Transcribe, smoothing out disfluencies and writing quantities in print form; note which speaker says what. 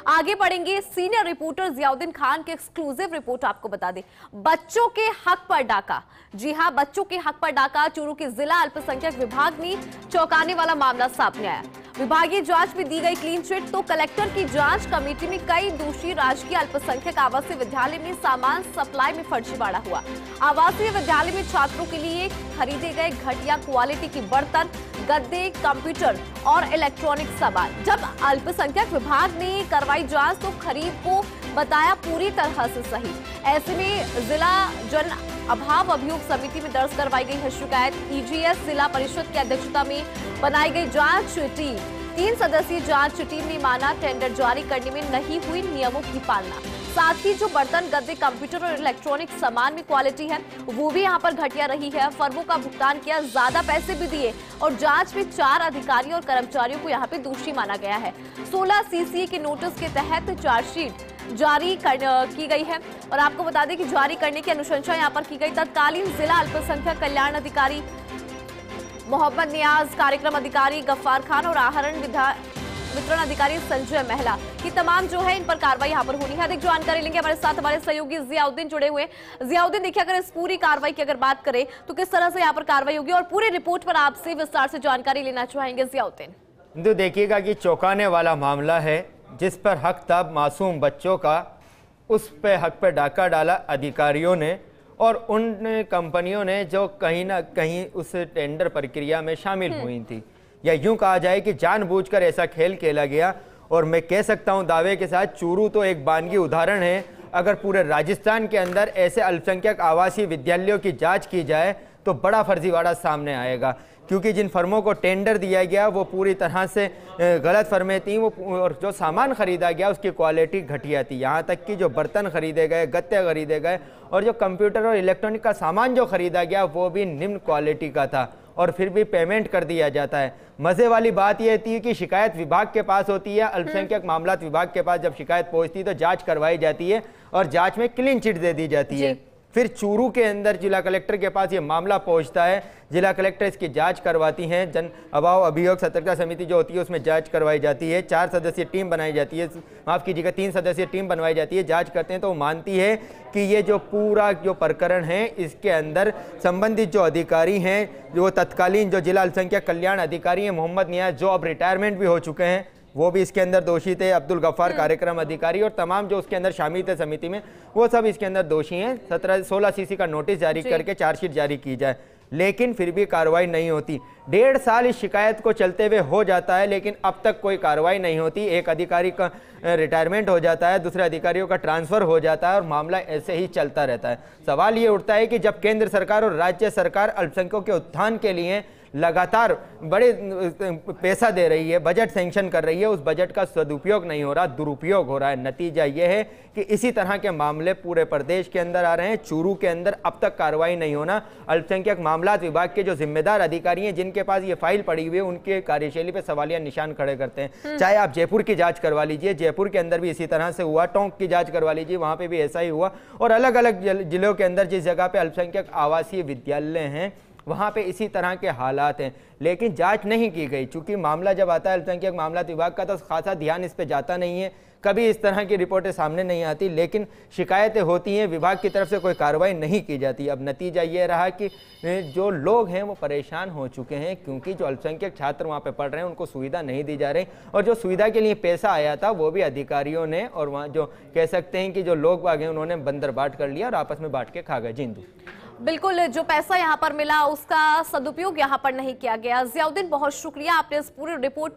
Speaker 1: आगे बढ़ेंगे, senior reporter Ziauddin Khan की एक्सक्लूसिव रिपोर्ट आपको बता दें। बच्चों के हक पर डाका, जी हां, बच्चों के हक पर डाका। चूरू के जिला अल्पसंख्यक विभाग में चौंकाने वाला मामला सामने आया। विभागीय जांच में दी गई क्लीन चिट तो कलेक्टर की जांच कमेटी में कई दोषी राजकीय अल्पसंख्यक आवासीय विद्यालय में सामान सप्लाई में फर्जीवाड़ा हुआ। आवासीय विद्यालय में छात्रों के लिए खरीदे गए घटिया क्वालिटी की बर्तन, गद्दे, कंप्यूटर और इलेक्ट्रॉनिक सामान। जब अल्पसंख्यक विभाग ने करवाई जांच तो खरीद को बताया पूरी तरह से सही। ऐसे में जिला जन अभाव अभियोग समिति में दर्ज करवाई गई है शिकायत। ईजीएस जिला परिषद की अध्यक्षता में बनाई गई जांच टीम, 3 सदस्यीय जांच टीम ने माना टेंडर जारी करने में नहीं हुई नियमों की पालना। साथ ही जो बर्तन, गद्दे, कंप्यूटर और इलेक्ट्रॉनिक सामान में क्वालिटी है वो भी यहाँ पर घटिया रही है। फर्मों का भुगतान किया, ज्यादा पैसे भी दिए और जांच में 4 अधिकारियों और कर्मचारियों को यहाँ पे दोषी माना गया है। 16 सीसीए के नोटिस के तहत चार्जशीट जारी की गई है और आपको बता दें कि जारी करने की अनुशंसा यहाँ पर की गई। तत्कालीन जिला अल्पसंख्यक कल्याण अधिकारी मोहम्मद नियाज, कार्यक्रम अधिकारी गफ्फार खान और आहरण वितरण अधिकारी संजय महिला की तमाम जो है इन पर कार्रवाई यहाँ पर होनी है। अधिक जानकारी लेंगे, हमारे साथ हमारे सहयोगी जियाउद्दीन जुड़े हुए। जियाउद्दीन, देखिए अगर इस पूरी कार्रवाई की अगर बात करें तो किस तरह से यहाँ पर कार्रवाई होगी और पूरी रिपोर्ट पर आपसे विस्तार से जानकारी लेना चाहेंगे जियाउद्दीन।
Speaker 2: तो देखिएगा कि चौंकाने वाला मामला है जिस पर हक तब मासूम बच्चों का, उस पे हक पे डाका डाला अधिकारियों ने और उन कंपनियों ने जो कहीं ना कहीं उस टेंडर प्रक्रिया में शामिल हुई थी, या यूं कहा जाए कि जानबूझकर ऐसा खेल खेला गया। और मैं कह सकता हूं दावे के साथ, चूरू तो एक बानगी उदाहरण है। अगर पूरे राजस्थान के अंदर ऐसे अल्पसंख्यक आवासीय विद्यालयों की जांच की जाए तो बड़ा फर्जीवाड़ा सामने आएगा, क्योंकि जिन फर्मों को टेंडर दिया गया वो पूरी तरह से गलत फर्में थीं। वो और जो सामान खरीदा गया उसकी क्वालिटी घटिया थी। यहाँ तक कि जो बर्तन खरीदे गए, गत्ते खरीदे गए और जो कंप्यूटर और इलेक्ट्रॉनिक का सामान जो खरीदा गया वो भी निम्न क्वालिटी का था और फिर भी पेमेंट कर दिया जाता है। मज़े वाली बात यह थी कि शिकायत विभाग के पास होती है, अल्पसंख्यक मामलात विभाग के पास जब शिकायत पहुंचती है तो जांच करवाई जाती है और जांच में क्लीन चिट दे दी जाती है। फिर चूरू के अंदर जिला कलेक्टर के पास ये मामला पहुंचता है, जिला कलेक्टर इसकी जांच करवाती हैं। जन अभाव अभियोग सतर्कता समिति जो होती है उसमें जांच करवाई जाती है। 4 सदस्यीय टीम बनाई जाती है, माफ़ कीजिएगा 3 सदस्यीय टीम बनवाई जाती है। जांच करते हैं तो मानती है कि ये जो पूरा जो प्रकरण है इसके अंदर संबंधित जो अधिकारी हैं, जो तत्कालीन जो जिला अल्पसंख्यक कल्याण अधिकारी हैं मोहम्मद नियाज, जो अब रिटायरमेंट भी हो चुके हैं, वो भी इसके अंदर दोषी थे। अब्दुल गफ्फार कार्यक्रम अधिकारी और तमाम जो उसके अंदर शामिल थे समिति में, वो सब इसके अंदर दोषी हैं। 16 सीसी का नोटिस जारी करके चार्जशीट जारी की जाए, लेकिन फिर भी कार्रवाई नहीं होती। 1.5 साल इस शिकायत को चलते हुए हो जाता है, लेकिन अब तक कोई कार्रवाई नहीं होती। एक अधिकारी का रिटायरमेंट हो जाता है, दूसरे अधिकारियों का ट्रांसफर हो जाता है और मामला ऐसे ही चलता रहता है। सवाल ये उठता है कि जब केंद्र सरकार और राज्य सरकार अल्पसंख्यकों के उत्थान के लिए लगातार बड़े पैसा दे रही है, बजट सेंक्शन कर रही है, उस बजट का सदुपयोग नहीं हो रहा, दुरुपयोग हो रहा है। नतीजा यह है कि इसी तरह के मामले पूरे प्रदेश के अंदर आ रहे हैं। चूरू के अंदर अब तक कार्रवाई नहीं होना, अल्पसंख्यक मामलात विभाग के जो जिम्मेदार अधिकारी हैं जिनके पास ये फाइल पड़ी हुई है उनके कार्यशैली पे सवालिया निशान खड़े करते हैं। चाहे आप जयपुर की जांच करवा लीजिए, जयपुर के अंदर भी इसी तरह से हुआ। टोंक की जांच करवा लीजिए, वहां पे भी ऐसा ही हुआ। और अलग अलग जिलों के अंदर जिस जगह पे अल्पसंख्यक आवासीय विद्यालय हैं वहाँ पे इसी तरह के हालात हैं, लेकिन जांच नहीं की गई। चूंकि मामला जब आता है अल्पसंख्यक मामलात विभाग का तो खासा ध्यान इस पे जाता नहीं है, कभी इस तरह की रिपोर्टें सामने नहीं आती, लेकिन शिकायतें होती हैं, विभाग की तरफ से कोई कार्रवाई नहीं की जाती। अब नतीजा ये रहा कि जो लोग हैं वो परेशान हो चुके हैं, क्योंकि जो अल्पसंख्यक छात्र वहाँ पे पढ़ रहे हैं उनको सुविधा नहीं दी जा रही और जो सुविधा के लिए पैसा आया था वो भी अधिकारियों ने और वहाँ जो कह सकते हैं कि जो लोग बाग हैं उन्होंने बंदर बाट कर लिया और आपस में बांट के खा गए। जिंदू,
Speaker 1: बिल्कुल, जो पैसा यहाँ पर मिला उसका सदुपयोग यहाँ पर नहीं किया गया। जियाउद्दीन, बहुत शुक्रिया, आपने इस पूरी रिपोर्ट